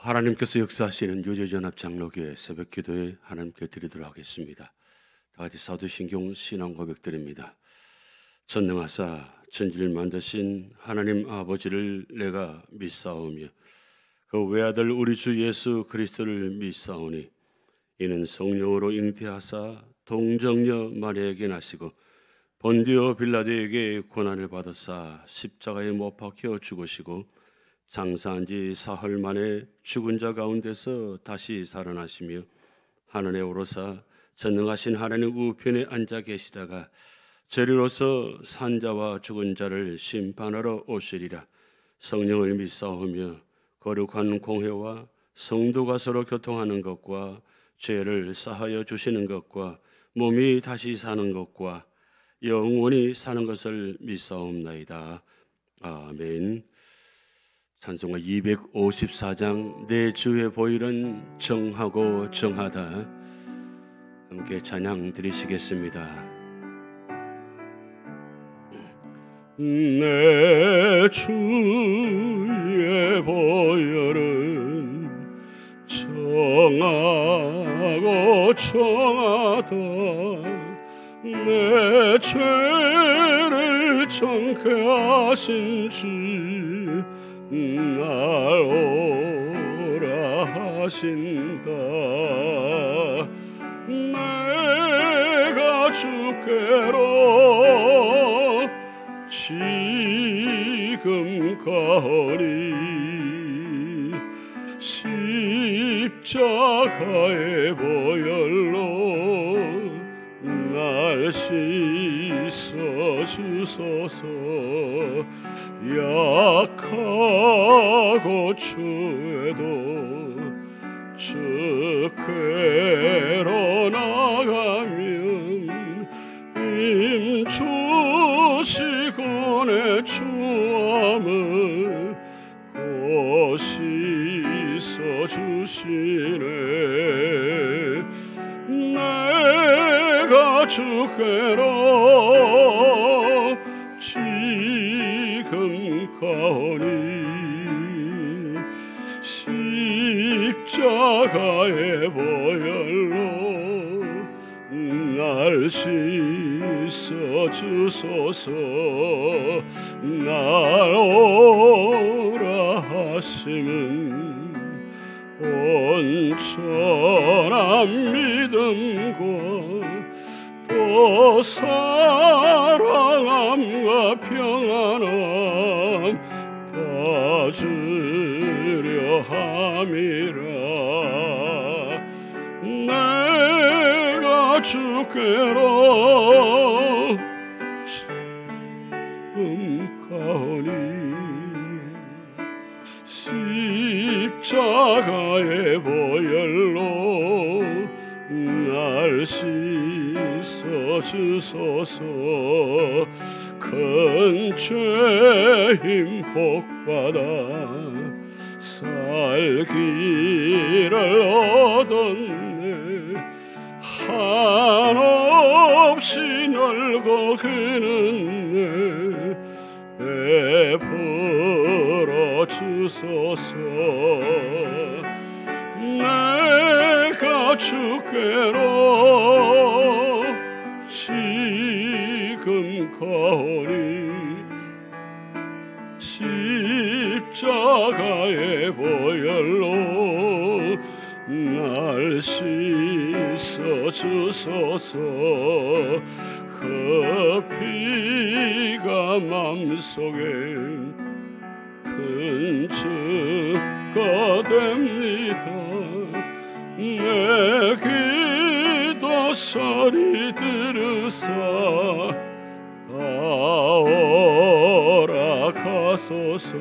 하나님께서 역사하시는 유저연합 장로교회 새벽기도에 하나님께 드리도록 하겠습니다. 다같이 사도신경 신앙 고백드립니다. 전능하사 천지를 만드신 하나님 아버지를 내가 믿사오며 그 외아들 우리 주 예수 그리스도를 믿사오니 이는 성령으로 잉태하사 동정녀 마리아에게 나시고 본디오 빌라도에게 고난을 받으사 십자가에 못 박혀 죽으시고 장사한 지 사흘 만에 죽은 자 가운데서 다시 살아나시며 하늘에 오르사 전능하신 하나님 우편에 앉아 계시다가 저리로서 산자와 죽은 자를 심판하러 오시리라. 성령을 믿사오며 거룩한 공회와 성도가 서로 교통하는 것과 죄를 사하여 주시는 것과 몸이 다시 사는 것과 영원히 사는 것을 믿사옵나이다. 아멘. 찬송가 254장 내 주의 보혈은 정하고 정하다. 함께 찬양 드리시겠습니다. 내 주의 보혈은 정하고 정하다. 내 죄를 정케 하신 주 날 오라 하신다. 내가 주께로 지금 가오니 십자가의 보혈로 날 씻어주소서. 약하고 추해도 주께로 나가면 힘 주시고 내 추함을 곧 씻어주시네. 내가 주께로 지금 가오니 십자가의 보혈로 날 씻어주소서. 날 오라 하심은 온전한 믿음과 또 사랑함과 평안함 다 주려 함이라. 내가 주께로 지금 가오니 십자가의 보혈로 날 씻어주소서. 큰 죄임 복받아 살기를 얻었네. 한없이 넓고 그는 베풀어 주소서. 내가 주께로 지금 가오니 십자가의 보혈로 날 씻어주소서. 그 피가 맘속에 큰 증거 됩니다. 내 기도 소리 들으사 다오라 가소서.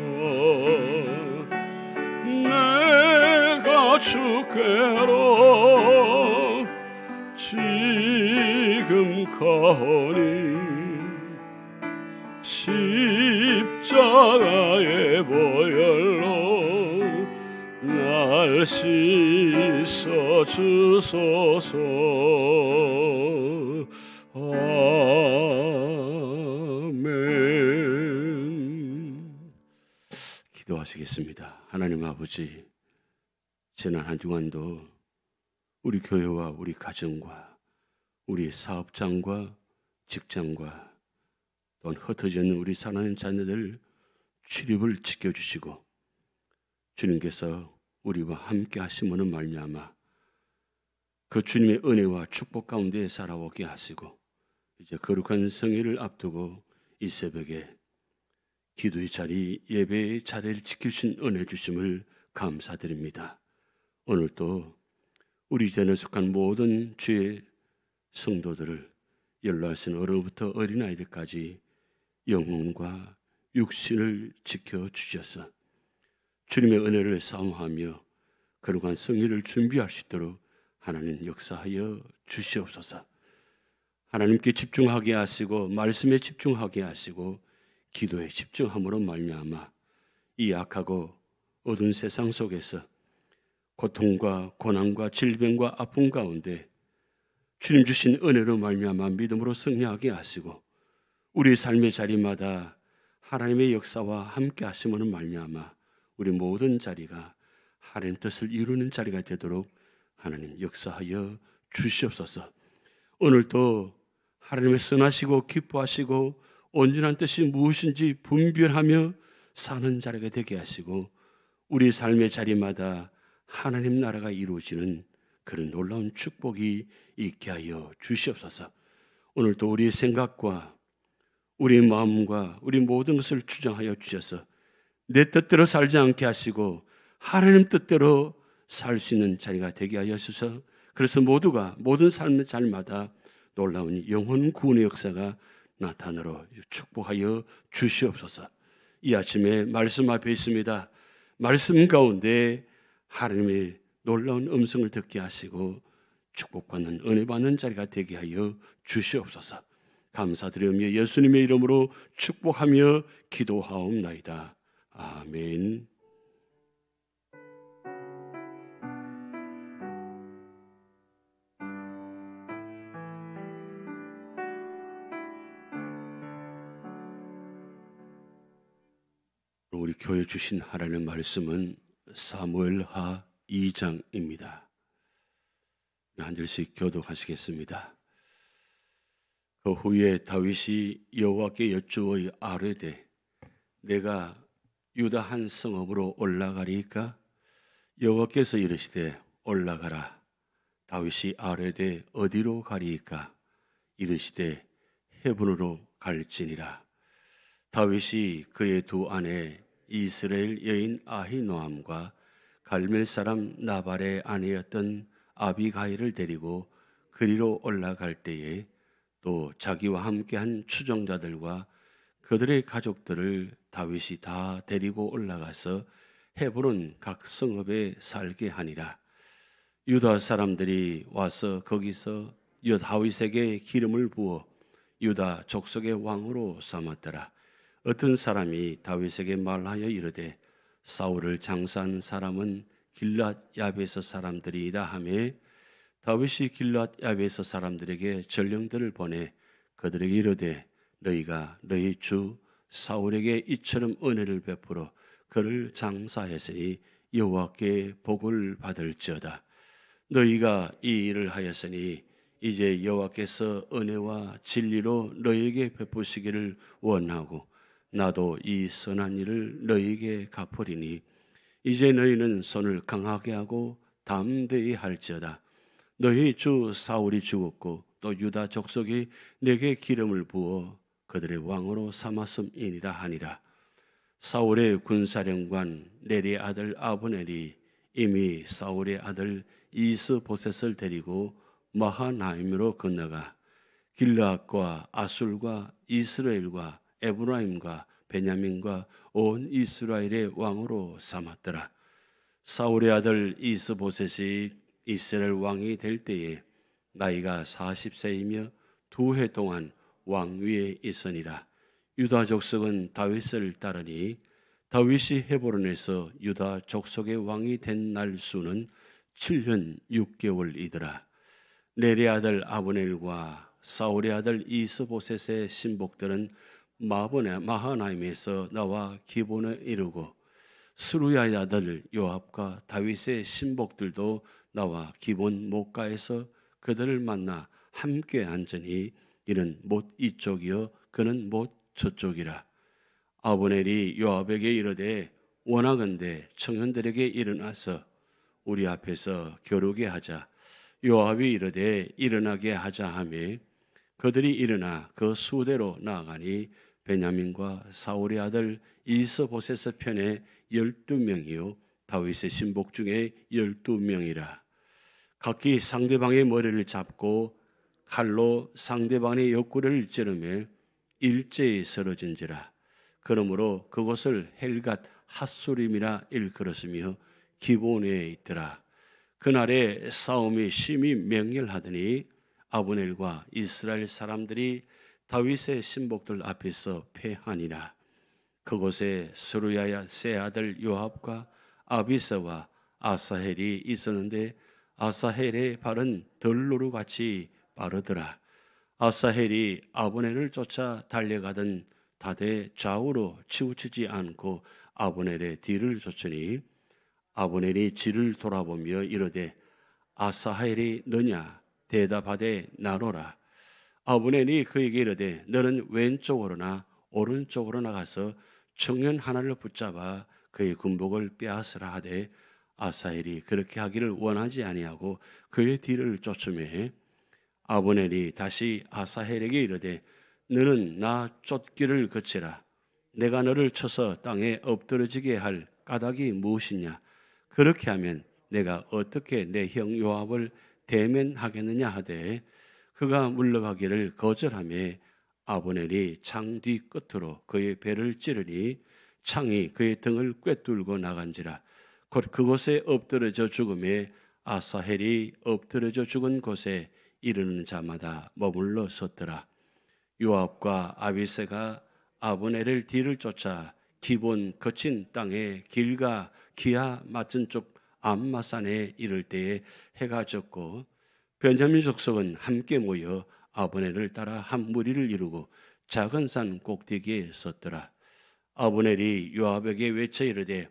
내가 주께로 지금 가오니 십자가의 보혈로 날 씻어주소서. 아멘. 기도하시겠습니다. 하나님 아버지, 지난 한 주간도 우리 교회와 우리 가정과 우리 사업장과 직장과 또한 흩어져 있는 우리 사랑하는 자녀들 출입을 지켜주시고 주님께서 우리와 함께 하심으로 말미암아 그 주님의 은혜와 축복 가운데 살아오게 하시고 이제 거룩한 성회를 앞두고 이 새벽에 기도의 자리, 예배의 자리를 지키신 은혜 주심을 감사드립니다. 오늘도 우리 전에 속한 모든 주의 성도들을 연로하신 어른부터 어린아이들까지 영혼과 육신을 지켜주셔서 주님의 은혜를 사모하며 거룩한 성회를 준비할 수 있도록 하나님 역사하여 주시옵소서. 하나님께 집중하게 하시고 말씀에 집중하게 하시고 기도에 집중함으로 말미암아 이 악하고 어두운 세상 속에서 고통과 고난과 질병과 아픔 가운데 주님 주신 은혜로 말미암아 믿음으로 승리하게 하시고 우리 삶의 자리마다 하나님의 역사와 함께 하심으로 말미암아 우리 모든 자리가 하나님 뜻을 이루는 자리가 되도록 하나님 역사하여 주시옵소서. 오늘도 하나님의 선하시고 기뻐하시고 온전한 뜻이 무엇인지 분별하며 사는 자리가 되게 하시고 우리 삶의 자리마다 하나님 나라가 이루어지는 그런 놀라운 축복이 있게 하여 주시옵소서. 오늘도 우리의 생각과 우리의 마음과 우리 모든 것을 주장하여 주셔서 내 뜻대로 살지 않게 하시고 하나님 뜻대로 살 수 있는 자리가 되게 하여 주셔서 그래서 모두가 모든 삶의 자리마다 놀라운 영혼 구원의 역사가 나타나러 축복하여 주시옵소서. 이 아침에 말씀 앞에 있습니다. 말씀 가운데 하나님의 놀라운 음성을 듣게 하시고 축복받는 은혜 받는 자리가 되게 하여 주시옵소서. 감사드리며 예수님의 이름으로 축복하며 기도하옵나이다. 아멘. 우리 교회 주신 하나님의 말씀은 사무엘하 2장입니다. 한 절씩 교독하시겠습니다. 그 후에 다윗이 여호와께 여쭈어 아뢰되 내가 유다 한 성읍으로 올라가리이까? 여호와께서 이르시되 올라가라. 다윗이 아뢰되 어디로 가리이까? 이르시되 헤브론으로 갈지니라. 다윗이 그의 두 아내 이스라엘 여인 아히노암과 갈멜 사람 나발의 아내였던 아비가일을 데리고 그리로 올라갈 때에 또 자기와 함께한 추종자들과 그들의 가족들을 다윗이 다 데리고 올라가서 헤브론 각 성읍에 살게 하니라. 유다 사람들이 와서 거기서 다윗에게 기름을 부어 유다 족속의 왕으로 삼았더라. 어떤 사람이 다윗에게 말하여 이르되 사울을 장사한 사람은 길랏 야베스 사람들이라 하매 다윗이 길랏 야베스 사람들에게 전령들을 보내 그들에게 이르되 너희가 너희 주 사울에게 이처럼 은혜를 베풀어 그를 장사했으니 여호와께 복을 받을지어다. 너희가 이 일을 하였으니 이제 여호와께서 은혜와 진리로 너희에게 베푸시기를 원하고 나도 이 선한 일을 너희에게 갚으리니 이제 너희는 손을 강하게 하고 담대히 할지어다. 너희 주 사울이 죽었고 또 유다 족속이 내게 기름을 부어 그들의 왕으로 삼았음이니라 하니라. 사울의 군사령관 네리의 아들 아브넬이 이미 사울의 아들 이스보셋을 데리고 마하나임으로 건너가 길르앗과 아술과 이스라엘과 에브라임과 베냐민과 온 이스라엘의 왕으로 삼았더라. 사울의 아들 이스보셋이 이스라엘 왕이 될 때에 나이가 40세이며 2해 동안 왕위에 있으니라. 유다 족속은 다윗을 따르니 다윗이 헤브론에서 유다 족속의 왕이 된 날 수는 7년 6개월이더라. 넬의 아들 아브넬과 사울의 아들 이스보셋의 신복들은 마하나임에서 나와 기본에 이르고 스루야의 아들 요압과 다윗의 신복들도 나와 기본 목가에서 그들을 만나 함께 앉으니 이는 못 이쪽이요 그는 못 저쪽이라. 아브넬이 요압에게 이르되 원하건대 청년들에게 일어나서 우리 앞에서 겨루게 하자. 요압이 이르되 일어나게 하자 하매 그들이 일어나 그 수대로 나아가니 베냐민과 사울의 아들 이스보셋의 편에 12명이요 다윗의 신복 중에 12명이라. 각기 상대방의 머리를 잡고 칼로 상대방의 옆구리를 찌르며 일제히 쓰러진지라. 그러므로 그곳을 헬갓 핫소림이라 일컬었으며 기본에 있더라. 그날에 싸움이 심히 맹렬하더니 아브넬과 이스라엘 사람들이 다윗의 신복들 앞에서 패하니라. 그곳에 스루야의 세 아들 요압과 아비새와 아사헬이 있었는데 아사헬의 발은 들로루같이 빠르더라. 아사헬이 아브넬을 쫓아 달려가던 다대 좌우로 치우치지 않고 아브넬의 뒤를 쫓으니 아브넬이 뒤를 돌아보며 이르되 아사헬이 너냐 대답하되 나노라. 아브넬이 그에게 이르되 너는 왼쪽으로나 오른쪽으로 나가서 청년 하나를 붙잡아 그의 군복을 빼앗으라 하되 아사헬이 그렇게 하기를 원하지 아니하고 그의 뒤를 쫓으며 아브넬이 다시 아사헬에게 이르되 너는 나 쫓기를 그치라. 내가 너를 쳐서 땅에 엎드러지게 할 까닭이 무엇이냐. 그렇게 하면 내가 어떻게 내 형 요압을 대면하겠느냐 하되 그가 물러가기를 거절하며 아브넬이 창 뒤 끝으로 그의 배를 찌르니 창이 그의 등을 꿰뚫고 나간지라. 곧 그곳에 엎드러져 죽음에 아사헬이 엎드러져 죽은 곳에 이르는 자마다 머물러 섰더라. 요압과 아비새가 아브넬을 뒤를 쫓아 기본 거친 땅에 길과 기하 맞은 쪽 암마산에 이를 때에 해가 졌고 베냐민 족속은 함께 모여 아브넬을 따라 한 무리를 이루고 작은 산 꼭대기에 섰더라. 아브넬이 요압에게 외쳐 이르되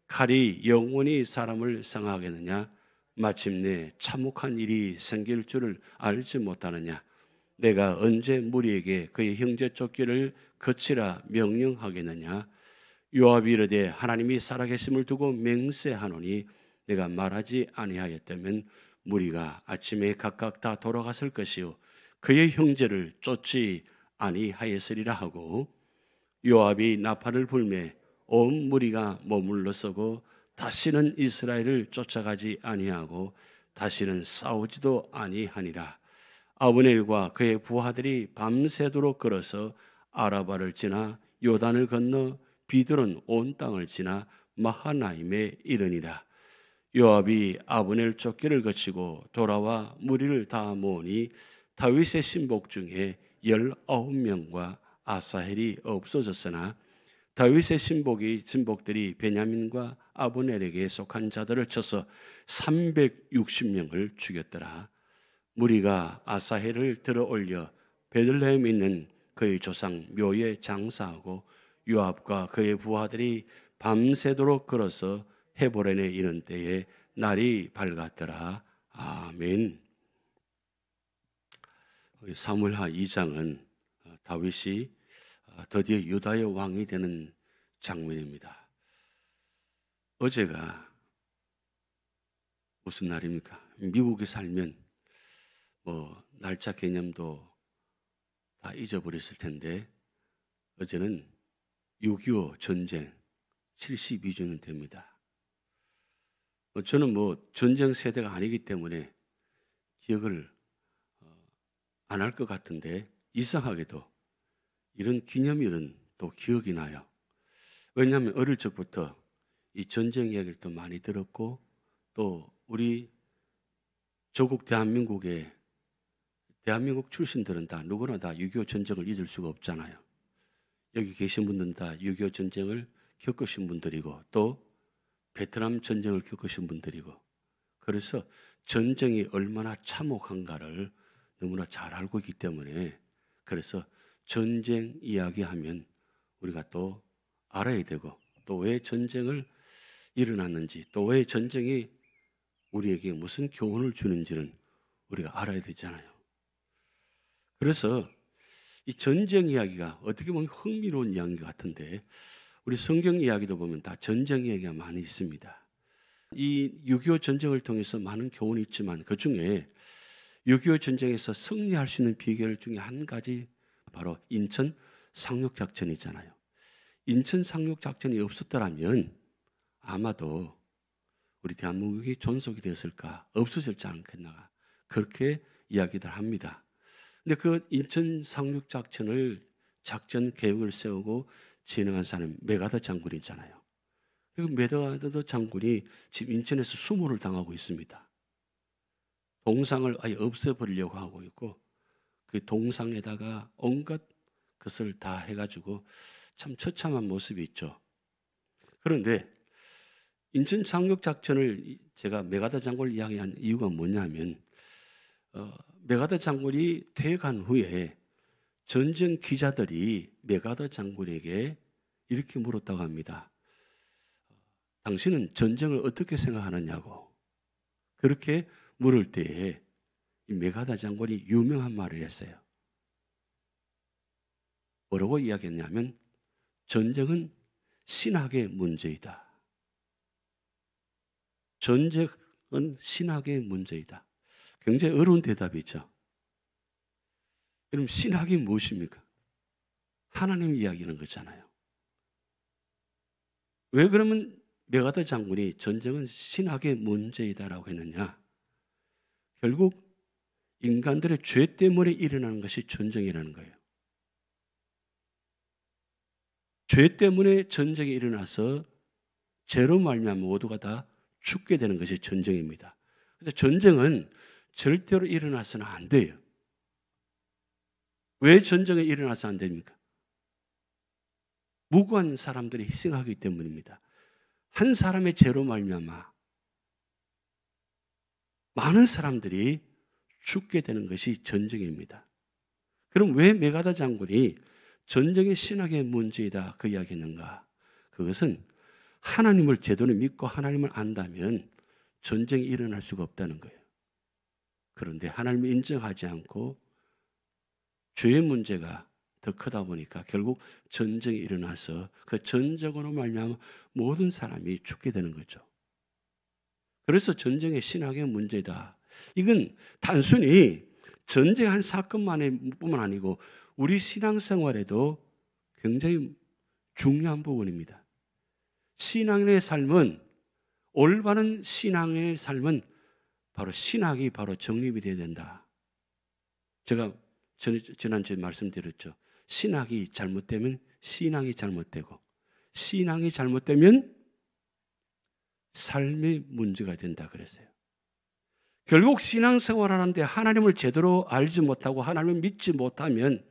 칼이 영원히 사람을 상하겠느냐. 마침내 참혹한 일이 생길 줄을 알지 못하느냐. 내가 언제 무리에게 그의 형제 쫓기를 거치라 명령하겠느냐. 요압이 이르되 하나님이 살아계심을 두고 맹세하노니 내가 말하지 아니하였다면 무리가 아침에 각각 다 돌아갔을 것이요 그의 형제를 쫓지 아니하였으리라 하고 요압이 나팔을 불매 온 무리가 머물러 서고 다시는 이스라엘을 쫓아가지 아니하고 다시는 싸우지도 아니하니라. 아브넬과 그의 부하들이 밤새도록 걸어서 아라바를 지나 요단을 건너 비들은 온 땅을 지나 마하나임에 이르니라. 요압이 아브넬 쫓기를 거치고 돌아와 무리를 다 모으니 다윗의 신복 중에 19명과 아사헬이 없어졌으나 다윗의 신복들이 베냐민과 아브넬에게 속한 자들을 쳐서 360명을 죽였더라. 무리가 아사헬을 들어 올려 베들레헴에 있는 그의 조상 묘에 장사하고 요압과 그의 부하들이 밤새도록 걸어서 헤보렌에 이른 때에 날이 밝았더라. 아멘. 사무엘하 2장은 다윗이 드디어 유다의 왕이 되는 장면입니다. 어제가 무슨 날입니까? 미국에 살면 날짜 개념도 다 잊어버렸을 텐데 어제는 6.25 전쟁 72주년 됩니다. 저는 전쟁 세대가 아니기 때문에 기억을 안 할 것 같은데 이상하게도 이런 기념일은 또 기억이 나요. 왜냐하면 어릴 적부터 이 전쟁 이야기를 또 많이 들었고 또 우리 조국 대한민국 출신들은 다 누구나 다 6.25 전쟁을 잊을 수가 없잖아요. 여기 계신 분들은 다 6.25 전쟁을 겪으신 분들이고 또 베트남 전쟁을 겪으신 분들이고 그래서 전쟁이 얼마나 참혹한가를 너무나 잘 알고 있기 때문에 그래서 전쟁 이야기하면 우리가 또 알아야 되고 또 왜 전쟁을 일어났는지 또 왜 전쟁이 우리에게 무슨 교훈을 주는지는 우리가 알아야 되잖아요. 그래서 이 전쟁 이야기가 어떻게 보면 흥미로운 이야기 같은데 우리 성경 이야기도 보면 다 전쟁 이야기가 많이 있습니다. 이 6.25 전쟁을 통해서 많은 교훈이 있지만 그중에 6.25 전쟁에서 승리할 수 있는 비결 중에 한 가지 바로 인천 상륙작전이잖아요. 인천 상륙작전이 없었더라면 아마도 우리 대한민국이 존속이 되었을까, 없어졌지 않겠나, 그렇게 이야기들 합니다. 근데 그 인천 상륙작전을 작전 계획을 세우고 진행한 사람은 메가더 장군이잖아요. 그 메가더 장군이 지금 인천에서 수모를 당하고 있습니다. 동상을 아예 없애버리려고 하고 있고 그 동상에다가 온갖 것을 다 해가지고 참 처참한 모습이 있죠. 그런데 인천 상륙작전을 제가 메가더 장군을 이야기한 이유가 뭐냐면 메가더 장군이 퇴간 후에 전쟁 기자들이 메가더 장군에게 이렇게 물었다고 합니다. 당신은 전쟁을 어떻게 생각하느냐고. 그렇게 물을 때에 이 메가더 장군이 유명한 말을 했어요. 뭐라고 이야기했냐면 전쟁은 신학의 문제이다. 전쟁은 신학의 문제이다. 굉장히 어려운 대답이죠. 여러분 신학이 무엇입니까? 하나님 이야기하는 거잖아요. 왜 그러면 메가더 장군이 전쟁은 신학의 문제이다라고 했느냐? 결국 인간들의 죄 때문에 일어나는 것이 전쟁이라는 거예요. 죄 때문에 전쟁이 일어나서 죄로 말미암아 모두가 다 죽게 되는 것이 전쟁입니다. 그래서 전쟁은 절대로 일어나서는 안 돼요. 왜 전쟁이 일어나서 안 됩니까? 무고한 사람들이 희생하기 때문입니다. 한 사람의 죄로 말미암아 많은 사람들이 죽게 되는 것이 전쟁입니다. 그럼 왜 메가더 장군이 전쟁의 신학의 문제이다 그 이야기했는가? 그것은 하나님을 제대로 믿고 하나님을 안다면 전쟁이 일어날 수가 없다는 거예요. 그런데 하나님을 인정하지 않고 죄의 문제가 더 크다 보니까 결국 전쟁이 일어나서 그 전쟁으로 말미암아 모든 사람이 죽게 되는 거죠. 그래서 전쟁의 신학의 문제다. 이건 단순히 전쟁 한 사건만뿐만 아니고 우리 신앙생활에도 굉장히 중요한 부분입니다. 신앙의 삶은 올바른 신앙의 삶은 바로 신학이 바로 정립이 되어야 된다. 제가 지난주에 말씀드렸죠. 신학이 잘못되면 신앙이 잘못되고 신앙이 잘못되면 삶의 문제가 된다 그랬어요. 결국 신앙생활하는데 하나님을 제대로 알지 못하고 하나님을 믿지 못하면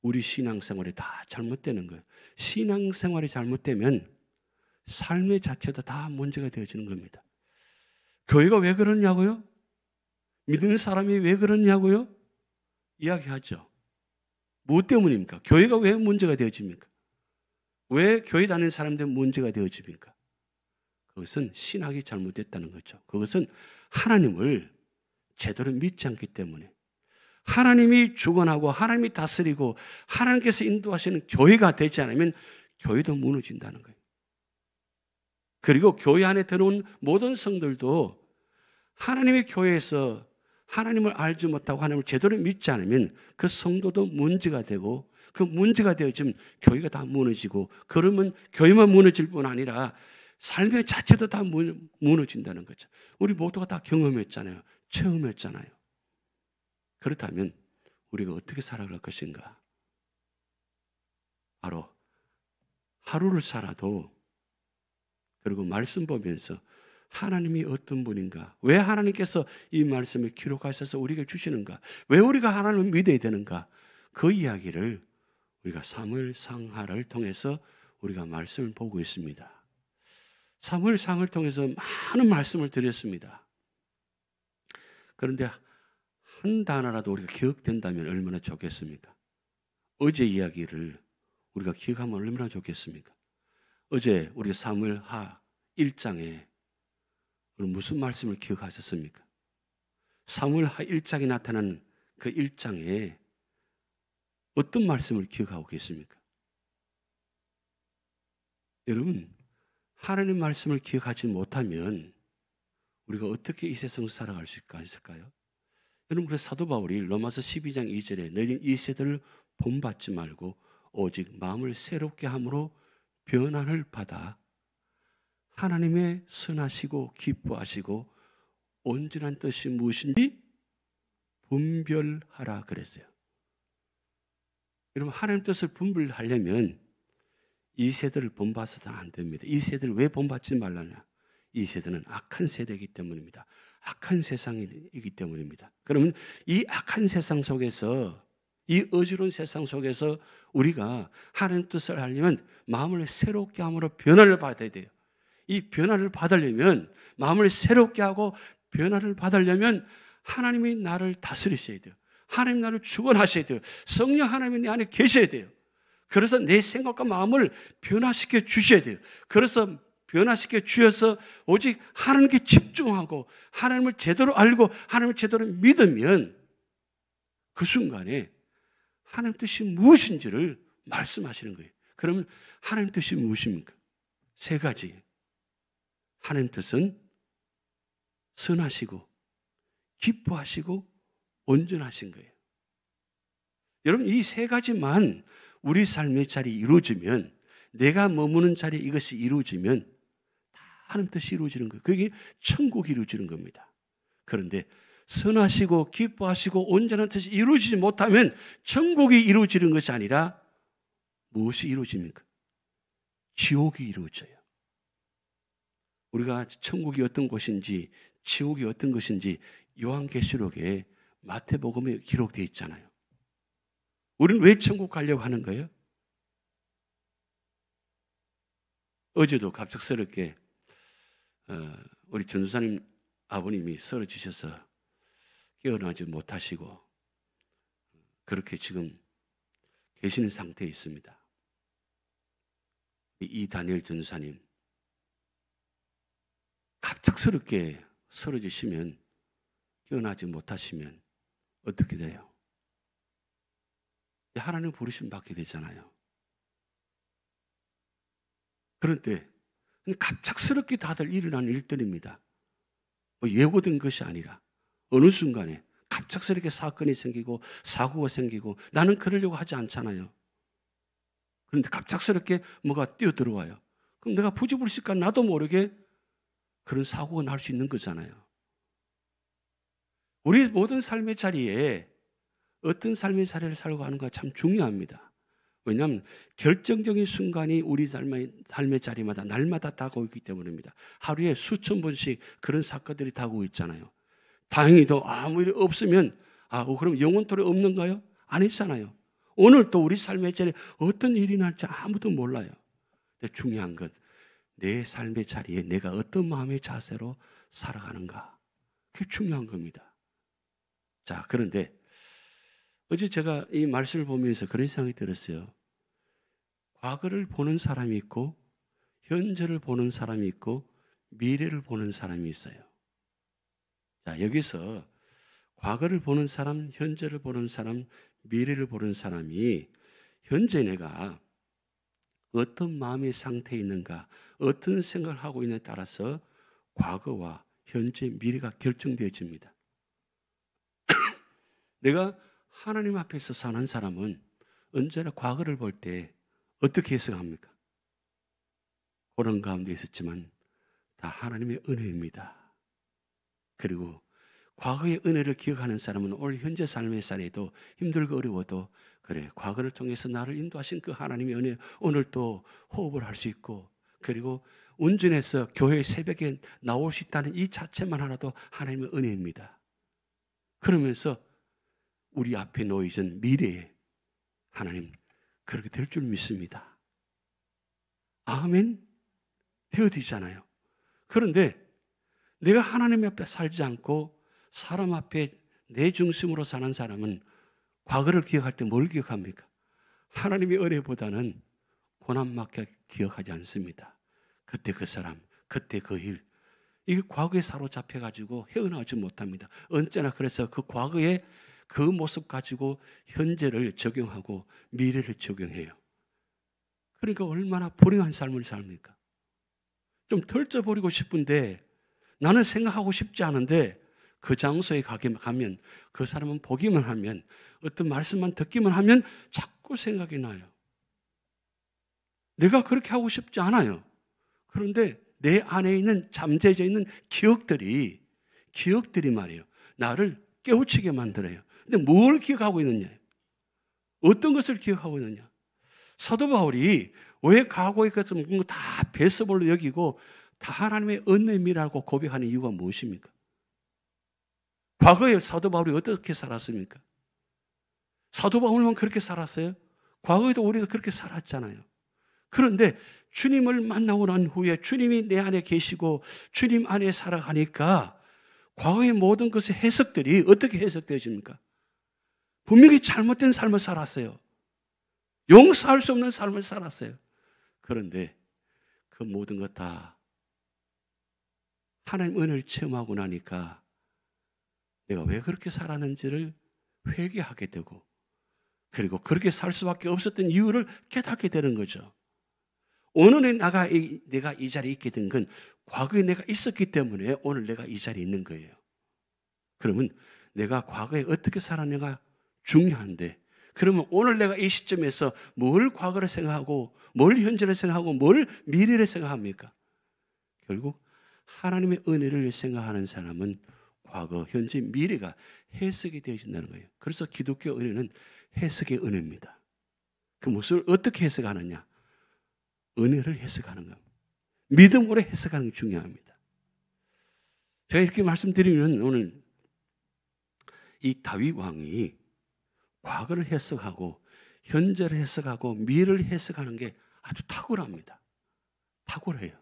우리 신앙생활이 다 잘못되는 거예요. 신앙생활이 잘못되면 삶의 자체도 다 문제가 되어지는 겁니다. 교회가 왜 그러냐고요? 믿는 사람이 왜 그러냐고요? 이야기하죠. 무엇 때문입니까? 교회가 왜 문제가 되어집니까? 왜 교회 다니는 사람들 문제가 되어집니까? 그것은 신학이 잘못됐다는 거죠. 그것은 하나님을 제대로 믿지 않기 때문에 하나님이 주관하고 하나님이 다스리고 하나님께서 인도하시는 교회가 되지 않으면 교회도 무너진다는 거예요. 그리고 교회 안에 들어온 모든 성들도 하나님의 교회에서 하나님을 알지 못하고 하나님을 제대로 믿지 않으면 그 성도도 문제가 되고 그 문제가 되어지면 교회가 다 무너지고 그러면 교회만 무너질 뿐 아니라 삶의 자체도 다 무너진다는 거죠. 우리 모두가 다 경험했잖아요. 체험했잖아요. 그렇다면 우리가 어떻게 살아갈 것인가? 바로 하루를 살아도 그리고 말씀 보면서 하나님이 어떤 분인가? 왜 하나님께서 이 말씀을 기록하셔서 우리에게 주시는가? 왜 우리가 하나님을 믿어야 되는가? 그 이야기를 우리가 사무엘상하를 통해서 우리가 말씀을 보고 있습니다. 사무엘상을 통해서 많은 말씀을 드렸습니다. 그런데 한 단어라도 우리가 기억된다면 얼마나 좋겠습니까? 어제 이야기를 우리가 기억하면 얼마나 좋겠습니까? 어제 우리 사무엘하 1장에 무슨 말씀을 기억하셨습니까? 사무엘하 1장에 나타난 그 1장에 어떤 말씀을 기억하고 계십니까? 여러분, 하나님 말씀을 기억하지 못하면 우리가 어떻게 이 세상을 살아갈 수 있을까요? 여러분, 그래서 사도 바울이 로마서 12장 2절에 너희는 이 세대를 본받지 말고 오직 마음을 새롭게 함으로 변화를 받아 하나님의 선하시고 기뻐하시고 온전한 뜻이 무엇인지 분별하라 그랬어요. 여러분, 하나님 뜻을 분별하려면 이 세대를 본받아서는 안 됩니다. 이 세대를 왜 본받지 말라냐? 이 세대는 악한 세대이기 때문입니다. 악한 세상이기 때문입니다. 그러면 이 악한 세상 속에서, 이 어지러운 세상 속에서 우리가 하나님 뜻을 하려면 마음을 새롭게 함으로 변화를 받아야 돼요. 이 변화를 받으려면, 마음을 새롭게 하고 변화를 받으려면 하나님이 나를 다스리셔야 돼요. 하나님 나를 주관하셔야 돼요. 성령 하나님이 내 안에 계셔야 돼요. 그래서 내 생각과 마음을 변화시켜 주셔야 돼요. 그래서 변화시켜 주셔서 오직 하나님께 집중하고 하나님을 제대로 알고 하나님을 제대로 믿으면 그 순간에 하나님 뜻이 무엇인지를 말씀하시는 거예요. 그러면 하나님 뜻이 무엇입니까? 세 가지. 하나님 뜻은 선하시고 기뻐하시고 온전하신 거예요. 여러분, 이 세 가지만 우리 삶의 자리에 이루어지면, 내가 머무는 자리에 이것이 이루어지면 다 하나님 뜻이 이루어지는 거예요. 그게 천국이 이루어지는 겁니다. 그런데 선하시고 기뻐하시고 온전한 뜻이 이루어지지 못하면 천국이 이루어지는 것이 아니라 무엇이 이루어집니까? 지옥이 이루어져요. 우리가 천국이 어떤 곳인지 지옥이 어떤 것인지 요한계시록에 마태복음에 기록되어 있잖아요. 우리는 왜 천국 가려고 하는 거예요? 어제도 갑작스럽게 우리 전도사님 아버님이 쓰러지셔서 깨어나지 못하시고 그렇게 지금 계시는 상태에 있습니다. 이다니엘 전도사님, 갑작스럽게 쓰러지시면, 깨어나지 못하시면 어떻게 돼요? 하나님 부르심 받게 되잖아요. 그런데 갑작스럽게 다들 일어나는 일들입니다. 예고된 것이 아니라 어느 순간에 갑작스럽게 사건이 생기고 사고가 생기고, 나는 그러려고 하지 않잖아요. 그런데 갑작스럽게 뭐가 뛰어들어와요. 그럼 내가 부지불식간 나도 모르게 그런 사고가 날 수 있는 거잖아요. 우리 모든 삶의 자리에 어떤 삶의 자리를 살고 가는가 참 중요합니다. 왜냐하면 결정적인 순간이 우리 삶의 자리마다 날마다 다가오기 때문입니다. 하루에 수천 번씩 그런 사건들이 다가오고 있잖아요. 다행히도 아무 일이 없으면 그럼 영원토록 없는가요? 아니잖아요. 오늘 또 우리 삶의 자리에 어떤 일이 날지 아무도 몰라요. 근데 중요한 것, 내 삶의 자리에 내가 어떤 마음의 자세로 살아가는가, 그게 중요한 겁니다. 자, 그런데 어제 제가 이 말씀을 보면서 그런 생각이 들었어요. 과거를 보는 사람이 있고 현재를 보는 사람이 있고 미래를 보는 사람이 있어요. 자, 여기서 과거를 보는 사람, 현재를 보는 사람, 미래를 보는 사람이 현재 내가 어떤 마음의 상태에 있는가, 어떤 생각을 하고 있느냐에 따라서 과거와 현재, 미래가 결정되어집니다. 내가 하나님 앞에서 사는 사람은 언제나 과거를 볼 때 어떻게 해석합니까? 그런 가운데 있었지만 다 하나님의 은혜입니다. 그리고 과거의 은혜를 기억하는 사람은 오늘 현재 삶의 자리에도 힘들고 어려워도, 그래, 과거를 통해서 나를 인도하신 그 하나님의 은혜, 오늘 또 호흡을 할 수 있고, 그리고 운전해서 교회 새벽에 나올 수 있다는 이 자체만 하나도 하나님의 은혜입니다. 그러면서 우리 앞에 놓여진 미래에 하나님 그렇게 될 줄 믿습니다. 아멘? 되어지잖아요. 그런데 내가 하나님 앞에 살지 않고 사람 앞에 내 중심으로 사는 사람은 과거를 기억할 때 뭘 기억합니까? 하나님의 은혜보다는 고난밖에 기억하지 않습니다. 그때 그 사람, 그때 그 일, 이게 과거에 사로잡혀가지고 헤어나오지 못합니다. 언제나 그래서 그 과거의 그 모습 가지고 현재를 적용하고 미래를 적용해요. 그러니까 얼마나 불행한 삶을 삽니까? 좀 털쳐버리고 싶은데 나는 생각하고 싶지 않은데 그 장소에 가면 그 사람은 보기만 하면 어떤 말씀만 듣기만 하면 자꾸 생각이 나요. 내가 그렇게 하고 싶지 않아요. 그런데 내 안에 있는 잠재져 있는 기억들이 말이에요. 나를 깨우치게 만들어요. 근데 뭘 기억하고 있느냐? 어떤 것을 기억하고 있느냐? 사도 바울이 왜 과거의 것을 다 베스볼로 여기고 다 하나님의 은혜미라고 고백하는 이유가 무엇입니까? 과거에 사도 바울이 어떻게 살았습니까? 사도 바울만 그렇게 살았어요? 과거에도 우리도 그렇게 살았잖아요. 그런데 주님을 만나고 난 후에 주님이 내 안에 계시고 주님 안에 살아가니까 과거의 모든 것의 해석들이 어떻게 해석되어집니까? 분명히 잘못된 삶을 살았어요. 용서할 수 없는 삶을 살았어요. 그런데 그 모든 것 다 하나님 은혜를 체험하고 나니까 내가 왜 그렇게 살았는지를 회개하게 되고 그리고 그렇게 살 수밖에 없었던 이유를 깨닫게 되는 거죠. 오늘의 내가 이 자리에 있게 된 건 과거에 내가 있었기 때문에 오늘 내가 이 자리에 있는 거예요. 그러면 내가 과거에 어떻게 살았냐가 중요한데 그러면 오늘 내가 이 시점에서 뭘 과거를 생각하고 뭘 현재를 생각하고 뭘 미래를 생각합니까? 결국 하나님의 은혜를 생각하는 사람은 과거, 현재, 미래가 해석이 되어진다는 거예요. 그래서 기독교 은혜는 해석의 은혜입니다. 그 무엇을 어떻게 해석하느냐? 은혜를 해석하는 겁니다. 믿음으로 해석하는 게 중요합니다. 제가 이렇게 말씀드리면 오늘 이 다윗 왕이 과거를 해석하고 현재를 해석하고 미래를 해석하는 게 아주 탁월합니다. 탁월해요.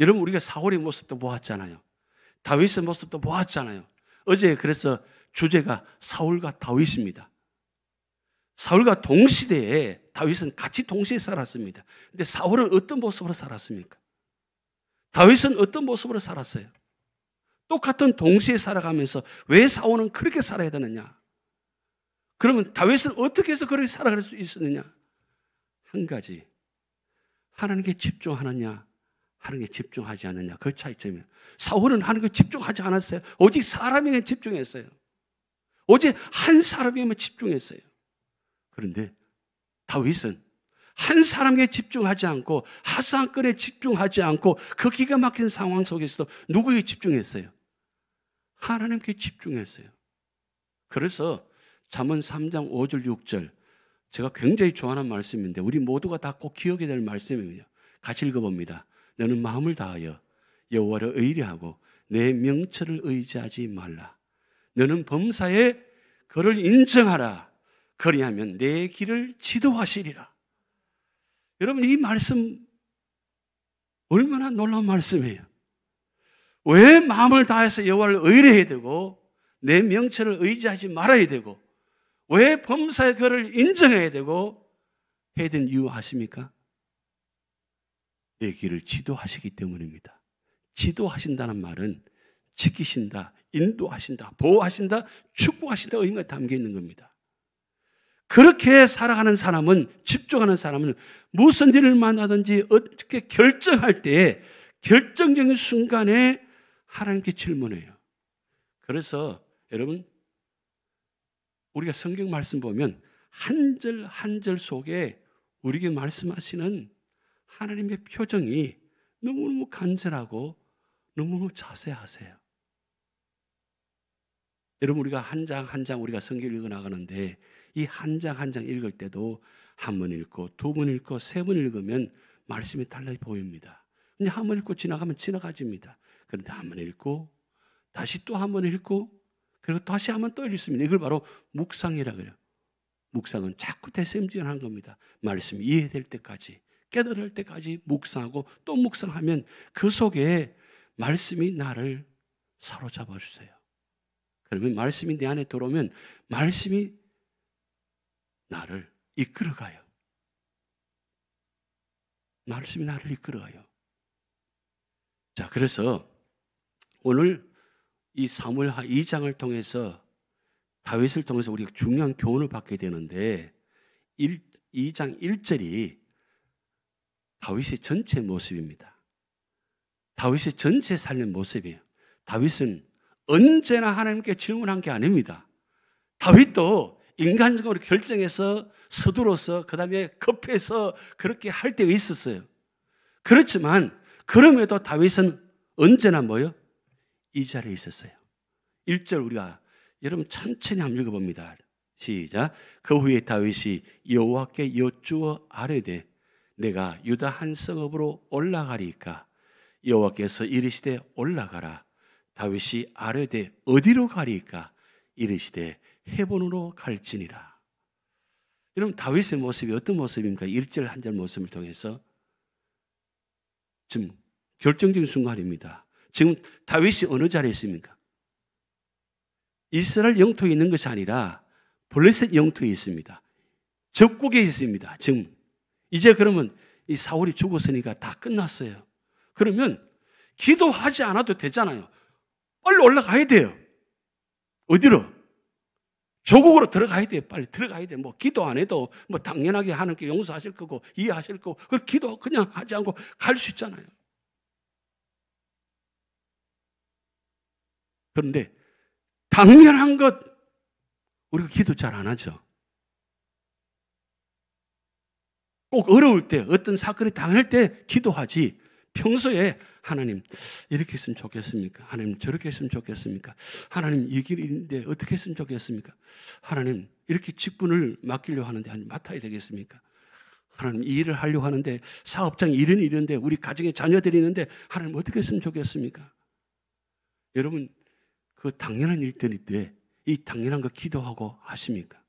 여러분 우리가 사울의 모습도 보았잖아요. 다윗의 모습도 보았잖아요. 어제 그래서 주제가 사울과 다윗입니다. 사울과 동시대에 다윗은 같이 동시에 살았습니다. 근데 사울은 어떤 모습으로 살았습니까? 다윗은 어떤 모습으로 살았어요? 똑같은 동시에 살아가면서 왜 사울은 그렇게 살아야 되느냐? 그러면 다윗은 어떻게 해서 그렇게 살아갈 수 있었느냐? 한 가지, 하나님께 집중하느냐, 하나님께 집중하지 않느냐, 그 차이점이에요. 사울은 하나님께 집중하지 않았어요. 오직 사람에게 집중했어요. 오직 한 사람에게만 집중했어요. 그런데 다윗은 한 사람에게 집중하지 않고 하사건에 집중하지 않고 그 기가 막힌 상황 속에서도 누구에게 집중했어요? 하나님께 집중했어요. 그래서 잠언 3장 5절 6절 제가 굉장히 좋아하는 말씀인데 우리 모두가 다 꼭 기억해야 될 말씀입니다. 같이 읽어봅니다. 너는 마음을 다하여 여호와를 의뢰하고 내 명철을 의지하지 말라. 너는 범사에 그를 인정하라. 그리하면 내 길을 지도하시리라. 여러분 이 말씀 얼마나 놀라운 말씀이에요. 왜 마음을 다해서 여호와를 의뢰해야 되고 내 명철을 의지하지 말아야 되고 왜 범사에 그를 인정해야 되고 해야 되는 이유 아십니까? 내 길을 지도하시기 때문입니다. 지도하신다는 말은 지키신다, 인도하신다, 보호하신다, 축복하신다 의미가 담겨 있는 겁니다. 그렇게 살아가는 사람은, 집중하는 사람은 무슨 일을 만나든지 어떻게 결정할 때 결정적인 순간에 하나님께 질문해요. 그래서 여러분 우리가 성경 말씀 보면 한 절 한 절 속에 우리에게 말씀하시는 하나님의 표정이 너무너무 간절하고 너무너무 자세하세요. 여러분 우리가 한 장 한 장 우리가 성경을 읽어나가는데 이 한 장 한 장 읽을 때도 한 번 읽고 두 번 읽고 세 번 읽으면 말씀이 달라 보입니다. 근데 한 번 읽고 지나가면 지나가집니다. 그런데 한 번 읽고 다시 또 한 번 읽고 그리고 다시 한 번 또 읽습니다. 이걸 바로 묵상이라고 해요. 묵상은 자꾸 되새김질하는 겁니다. 말씀이 이해될 때까지 깨달을 때까지 묵상하고 또 묵상하면 그 속에 말씀이 나를 사로잡아 주세요. 그러면 말씀이 내 안에 들어오면 말씀이 나를 이끌어가요. 말씀이 나를 이끌어요. 자, 그래서 오늘 이 사무엘하 2장을 통해서 다윗을 통해서 우리가 중요한 교훈을 받게 되는데 2장 1절이 다윗의 전체 모습입니다. 다윗의 전체 삶의 모습이에요. 다윗은 언제나 하나님께 질문한 게 아닙니다. 다윗도 인간적으로 결정해서 서두러서 그 다음에 급해서 그렇게 할 때가 있었어요. 그렇지만 그럼에도 다윗은 언제나 뭐요? 이 자리에 있었어요. 1절 우리가 여러분 천천히 한번 읽어봅니다. 시작. 그 후에 다윗이 여호와께 여쭈어 아뢰되 내가 유다 한 성읍으로 올라가리까 여호와께서 이르시되 올라가라. 다윗이 아뢰되 어디로 가리까 이르시되 헤본으로 갈지니라. 여러분 다윗의 모습이 어떤 모습입니까? 1절 한 절 모습을 통해서 지금 결정적인 순간입니다. 지금 다윗이 어느 자리에 있습니까? 이스라엘 영토에 있는 것이 아니라 블레셋 영토에 있습니다. 적국에 있습니다. 지금 이제 그러면 이 사울이 죽었으니까 다 끝났어요. 그러면 기도하지 않아도 되잖아요. 빨리 올라가야 돼요. 어디로? 조국으로 들어가야 돼요. 빨리 들어가야 돼요. 뭐 기도 안 해도 뭐 당연하게 하나님께 용서하실 거고 이해하실 거고 그 기도 그냥 하지 않고 갈 수 있잖아요. 그런데 당연한 것 우리가 기도 잘 안 하죠. 꼭 어려울 때 어떤 사건이 당할 때 기도하지 평소에 하나님 이렇게 했으면 좋겠습니까? 하나님 저렇게 했으면 좋겠습니까? 하나님 이 길인데 어떻게 했으면 좋겠습니까? 하나님 이렇게 직분을 맡기려고 하는데 맡아야 되겠습니까? 하나님 이 일을 하려고 하는데 사업장 일은 이런데 우리 가정에 자녀들이 있는데 하나님 어떻게 했으면 좋겠습니까? 여러분 그 당연한 일들인데 이 당연한 거 기도하고 하십니까?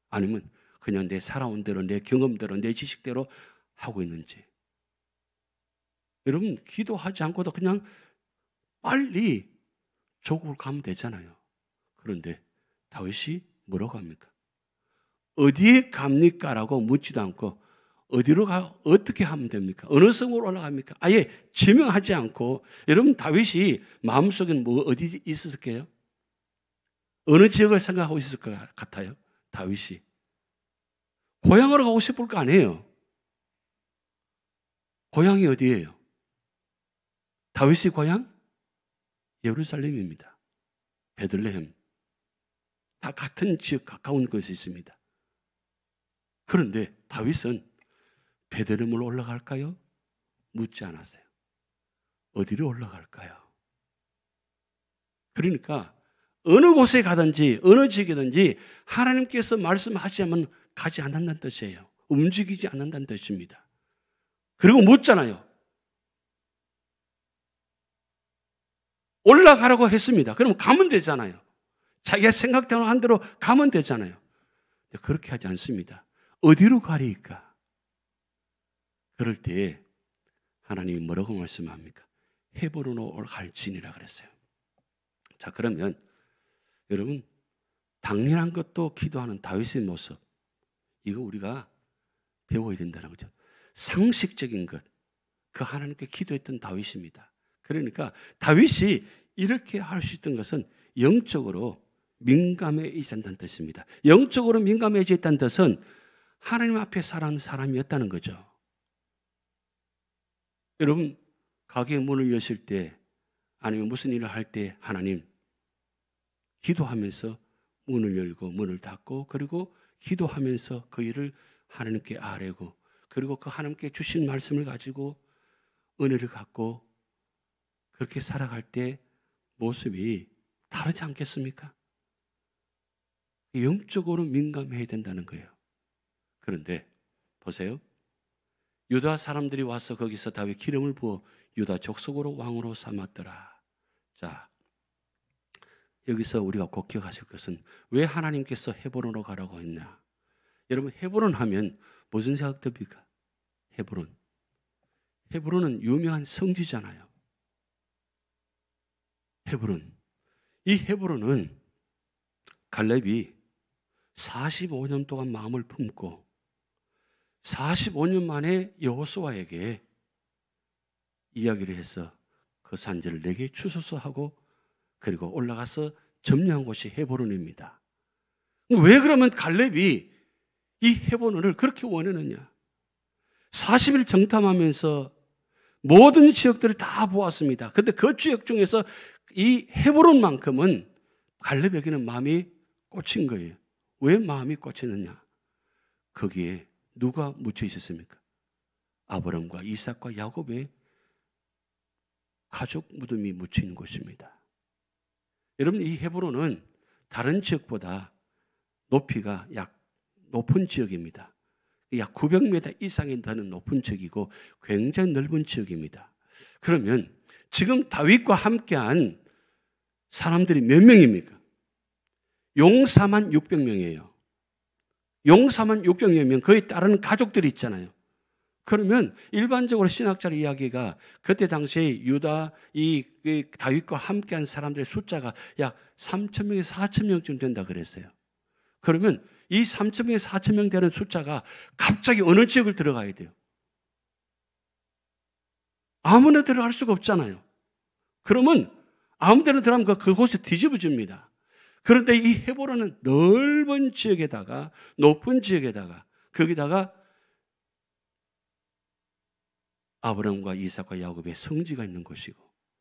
아니면 그냥 내 살아온 대로 내 경험대로 내 지식대로 하고 있는지. 여러분 기도하지 않고도 그냥 빨리 조국을 가면 되잖아요. 그런데 다윗이 뭐라고 합니까? 어디에 갑니까? 라고 묻지도 않고 어디로 가 어떻게 하면 됩니까? 어느 성으로 올라갑니까? 아예 지명하지 않고 여러분 다윗이 마음속에는 뭐 어디 있었을까요? 어느 지역을 생각하고 있을 것 같아요? 다윗이 고향으로 가고 싶을 거 아니에요. 고향이 어디예요? 다윗의 고향? 예루살렘입니다. 베들레헴. 다 같은 지역 가까운 곳에 있습니다. 그런데 다윗은 베들레헴으로 올라갈까요? 묻지 않았어요. 어디로 올라갈까요? 그러니까 어느 곳에 가든지 어느 지역이든지 하나님께서 말씀하시면 가지 않는다는 뜻이에요. 움직이지 않는다는 뜻입니다. 그리고 묻잖아요. 올라가라고 했습니다. 그럼 가면 되잖아요. 자기가 생각대로 한 대로 가면 되잖아요. 그렇게 하지 않습니다. 어디로 가리까? 그럴 때 하나님이 뭐라고 말씀합니까? 헤브론으로 갈지니라 그랬어요. 자, 그러면 여러분 당연한 것도 기도하는 다윗의 모습 이거 우리가 배워야 된다는 거죠. 상식적인 것, 그 하나님께 기도했던 다윗입니다. 그러니까 다윗이 이렇게 할 수 있던 것은 영적으로 민감해진다는 뜻입니다. 영적으로 민감해졌다는 뜻은 하나님 앞에 살아가는 사람이었다는 거죠. 여러분 가게 문을 여실 때 아니면 무슨 일을 할 때 하나님 기도하면서 문을 열고 문을 닫고 그리고 기도하면서 그 일을 하나님께 아뢰고 그리고 그 하나님께 주신 말씀을 가지고 은혜를 갖고 그렇게 살아갈 때 모습이 다르지 않겠습니까? 영적으로 민감해야 된다는 거예요. 그런데 보세요. 유다 사람들이 와서 거기서 다윗 기름을 부어 유다 족속으로 왕으로 삼았더라. 자, 여기서 우리가 꼭 기억하실 것은 왜 하나님께서 헤브론으로 가라고 했냐? 여러분 헤브론 하면 무슨 생각 듭니까? 헤브론. 헤브론은 유명한 성지잖아요. 헤브론. 이 헤브론은 갈렙이 45년 동안 마음을 품고 45년 만에 여호수아에게 이야기를 해서 그 산지를 내게 주소서 하고 그리고 올라가서 점령한 곳이 헤브론입니다. 왜 그러면 갈렙이 이 헤브론을 그렇게 원했느냐? 40일 정탐하면서 모든 지역들을 다 보았습니다. 그런데 그 지역 중에서 이 헤브론만큼은 갈렙에게는 마음이 꽂힌 거예요. 왜 마음이 꽂혔느냐? 거기에 누가 묻혀 있었습니까? 아브람과 이삭과 야곱의 가족 무덤이 묻혀 있는 곳입니다. 여러분, 이 헤브론은 다른 지역보다 높이가 약 높은 지역입니다. 약 900m 이상이 되는 높은 지역이고 굉장히 넓은 지역입니다. 그러면 지금 다윗과 함께한 사람들이 몇 명입니까? 용사만 600명이에요. 용사만 600명이면 그에 따르는 가족들이 있잖아요. 그러면 일반적으로 신학자의 이야기가 그때 당시에 유다 이 다윗과 함께한 사람들의 숫자가 약 3,000명에서 4,000명쯤 된다 그랬어요. 그러면 이 3,000명에서 4,000명 되는 숫자가 갑자기 어느 지역을 들어가야 돼요? 아무나 들어갈 수가 없잖아요. 그러면 아무 데나 들어가면 그곳이 뒤집어집니다. 그런데 이 헤브론은 넓은 지역에다가 높은 지역에다가 거기다가 아브람과 이삭과 야곱의 성지가 있는 곳이고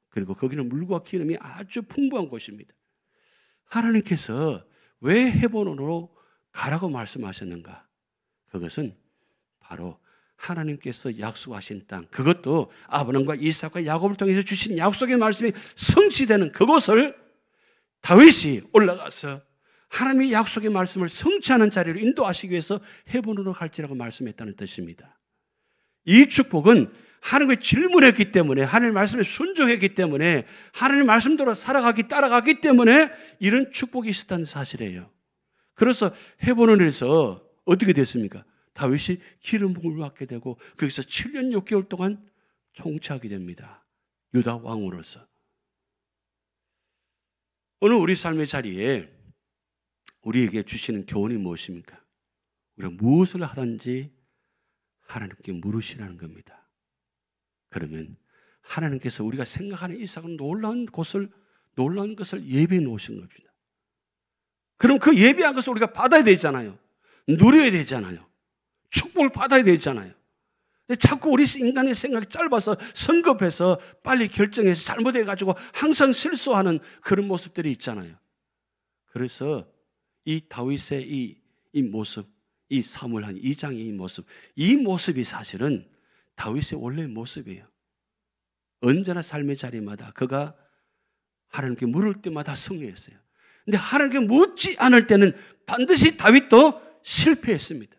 그리고 거기는 물과 기름이 아주 풍부한 곳입니다. 하나님께서 왜 헤브론으로 가라고 말씀하셨는가? 그것은 바로 하나님께서 약속하신 땅, 그것도 아브람과 이삭과 야곱을 통해서 주신 약속의 말씀이 성취되는 그곳을 다윗이 올라가서 하나님의 약속의 말씀을 성취하는 자리로 인도하시기 위해서 헤브론으로 갈지라고 말씀했다는 뜻입니다. 이 축복은 하나님의 질문했기 때문에, 하나님의 말씀에 순종했기 때문에, 하나님의 말씀대로 따라가기 때문에 이런 축복이 있었다는 사실이에요. 그래서 헤브론에서 어떻게 됐습니까? 다윗이 기름 부음을 받게 되고 거기서 7년 6개월 동안 통치하게 됩니다. 유다 왕으로서. 오늘 우리 삶의 자리에 우리에게 주시는 교훈이 무엇입니까? 우리가 무엇을 하든지 하나님께 물으시라는 겁니다. 그러면 하나님께서 우리가 생각하는 이상한 놀라운 것을 예배해 놓으신 겁니다. 그럼 그 예배한 것을 우리가 받아야 되잖아요. 누려야 되잖아요. 축복을 받아야 되잖아요. 근데 자꾸 우리 인간의 생각이 짧아서 성급해서 빨리 결정해서 잘못해가지고 항상 실수하는 그런 모습들이 있잖아요. 그래서 이 다윗의 이 모습, 이 사무엘 한 2장의 이 모습이 사실은 다윗의 원래의 모습이에요. 언제나 삶의 자리마다 그가 하나님께 물을 때마다 승리했어요. 근데 하나님께 묻지 않을 때는 반드시 다윗도 실패했습니다.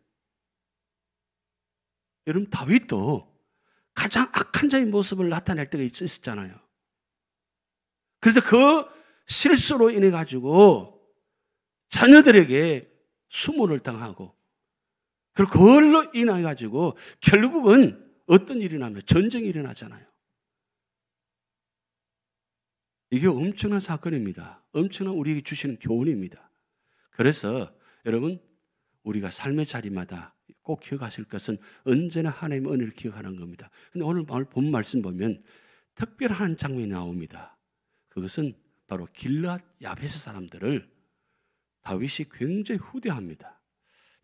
여러분, 다윗도 가장 악한 자의 모습을 나타낼 때가 있었잖아요. 그래서 그 실수로 인해 가지고 자녀들에게 수모를 당하고 그리고 그걸로 인해 가지고 결국은 어떤 일이 나면 전쟁이 일어나잖아요. 이게 엄청난 사건입니다. 엄청난 우리에게 주시는 교훈입니다. 그래서 여러분, 우리가 삶의 자리마다 꼭 기억하실 것은 언제나 하나님의 은혜를 기억하는 겁니다. 근데 오늘 본 말씀 보면 특별한 장면이 나옵니다. 그것은 바로 길르앗 야베스 사람들을 다윗이 굉장히 후대합니다.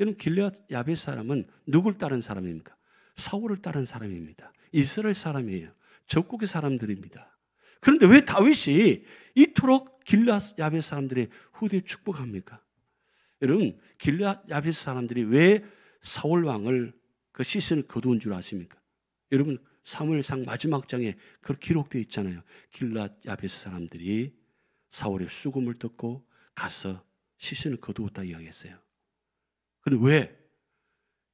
여러분, 길르앗 야베스 사람은 누굴 따른 사람입니까? 사울을 따른 사람입니다. 이스라엘 사람이에요. 적국의 사람들입니다. 그런데 왜 다윗이 이토록 길르앗 야베스 사람들의 후대 축복합니까? 여러분, 길르앗 야베스 사람들이 왜 사울 왕을 그 시선을 거두은 줄 아십니까? 여러분, 사무엘상 마지막 장에 그렇게 기록되어 있잖아요. 길르앗 야베스 사람들이 사울의 수금을 듣고 가서 시선을 거두었다 이야기했어요. 그런데 왜?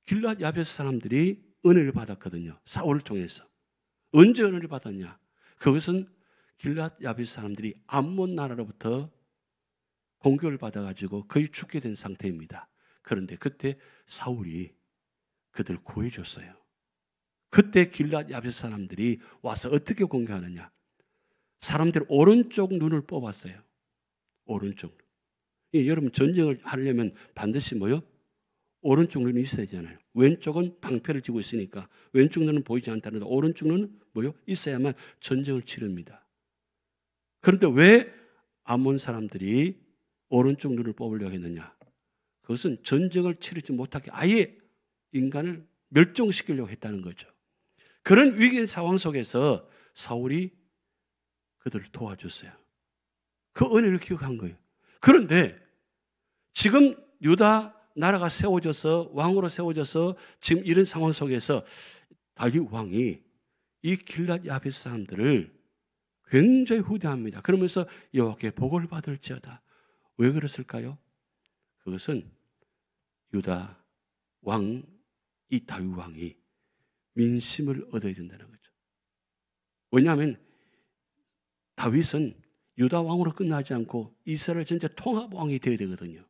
길르앗 야베스 사람들이 은혜를 받았거든요. 사울을 통해서. 언제 은혜를 받았냐? 그것은 길르앗 야베스 사람들이 암몬 나라로부터 공격을 받아가지고 거의 죽게 된 상태입니다. 그런데 그때 사울이 그들 구해줬어요. 그때 길르앗 야베스 사람들이 와서 어떻게 공격하느냐? 사람들 오른쪽 눈을 뽑았어요. 오른쪽 눈. 여러분, 전쟁을 하려면 반드시 뭐요? 오른쪽 눈이 있어야 되잖아요. 왼쪽은 방패를 쥐고 있으니까 왼쪽 눈은 보이지 않다는데 오른쪽 눈은 뭐요? 있어야만 전쟁을 치릅니다. 그런데 왜 암몬 사람들이 오른쪽 눈을 뽑으려고 했느냐? 그것은 전쟁을 치르지 못하게 아예 인간을 멸종시키려고 했다는 거죠. 그런 위기의 상황 속에서 사울이 그들을 도와줬어요. 그 은혜를 기억한 거예요. 그런데 지금 유다 나라가 세워져서 왕으로 세워져서 지금 이런 상황 속에서 다윗 왕이 이 길랏 야베스 사람들을 굉장히 후대합니다. 그러면서 여호와께 복을 받을지어다. 왜 그랬을까요? 그것은 유다 왕, 이 다윗 왕이 민심을 얻어야 된다는 거죠. 왜냐하면 다윗은 유다 왕으로 끝나지 않고 이스라엘 전체 통합 왕이 되어야 되거든요.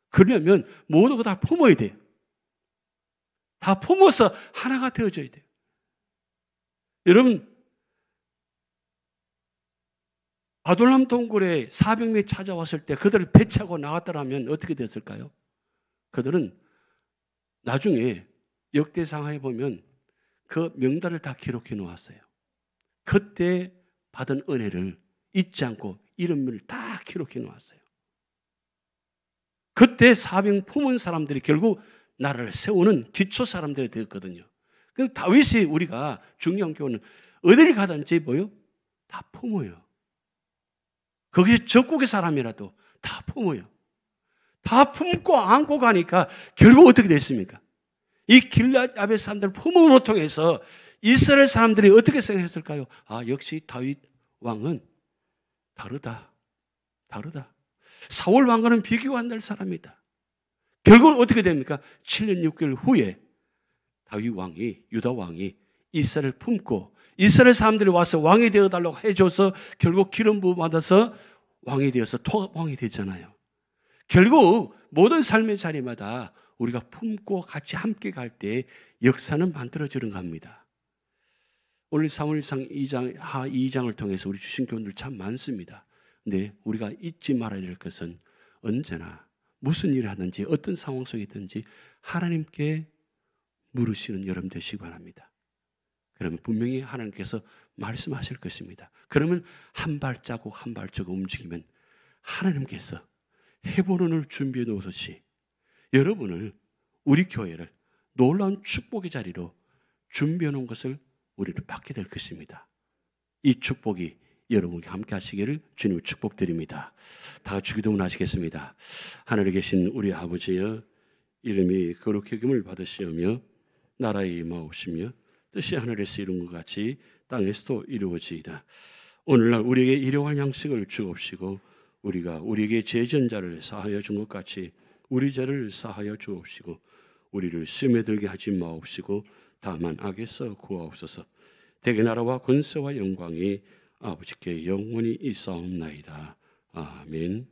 그러려면 모든 거 다 품어야 돼요. 다 품어서 하나가 되어져야 돼요. 여러분, 아둘람 동굴에 400명이 찾아왔을 때 그들을 배치하고 나갔더라면 어떻게 됐을까요? 그들은 나중에 역대상하에 보면 그 명단을 다 기록해 놓았어요. 그때 받은 은혜를 잊지 않고 이름을 다 기록해 놓았어요. 그때 400 품은 사람들이 결국 나라를 세우는 기초 사람들이 되었거든요. 그런데 다윗이 우리가 중요한 교훈은 어디를 가든지 뭐요? 다 품어요. 거기에 적국의 사람이라도 다 품어요. 다 품고 안고 가니까 결국 어떻게 됐습니까? 이 길랏 야베스 사람들 품음으로 통해서 이스라엘 사람들이 어떻게 생각했을까요? 아, 역시 다윗 왕은 다르다. 사울 왕과는 비교가 안 될 사람이다. 결국은 어떻게 됩니까? 7년 6개월 후에 다윗 왕이, 유다 왕이 이스라엘을 품고 이스라엘 사람들이 와서 왕이 되어달라고 해줘서 결국 기름 부음 받아서 왕이 되어서 통합왕이 되잖아요. 결국 모든 삶의 자리마다 우리가 품고 같이 함께 갈 때 역사는 만들어지는 겁니다. 오늘 사무엘상 2장을 통해서 우리 주신 교훈들 참 많습니다. 근데 우리가 잊지 말아야 될 것은 언제나 무슨 일을 하든지 어떤 상황 속에 있든지 하나님께 물으시는 여러분 되시기 바랍니다. 그러면 분명히 하나님께서 말씀하실 것입니다. 그러면 한 발자국 한 발자국 움직이면 하나님께서 헤브론을 준비해 놓으셨이 여러분을, 우리 교회를 놀라운 축복의 자리로 준비해 놓은 것을 우리를 받게 될 것입니다. 이 축복이 여러분과 함께 하시기를 주님을 축복드립니다. 다 같이 기도문 하시겠습니다. 하늘에 계신 우리 아버지여, 이름이 거룩히 여김을 받으시오며 나라의 임하옵시며 뜻이 하늘에서 이룬 것 같이 땅에서도 이루어지이다. 오늘날 우리에게 일용할 양식을 주옵시고 우리가 우리에게 죄전자를 사하여 준 것 같이 우리 죄를 사하여 주옵시고 우리를 시험에 들게 하지 마옵시고 다만 악에서 구하옵소서. 대개 나라와 권세와 영광이 아버지께 영원히 있사옵나이다. 아멘.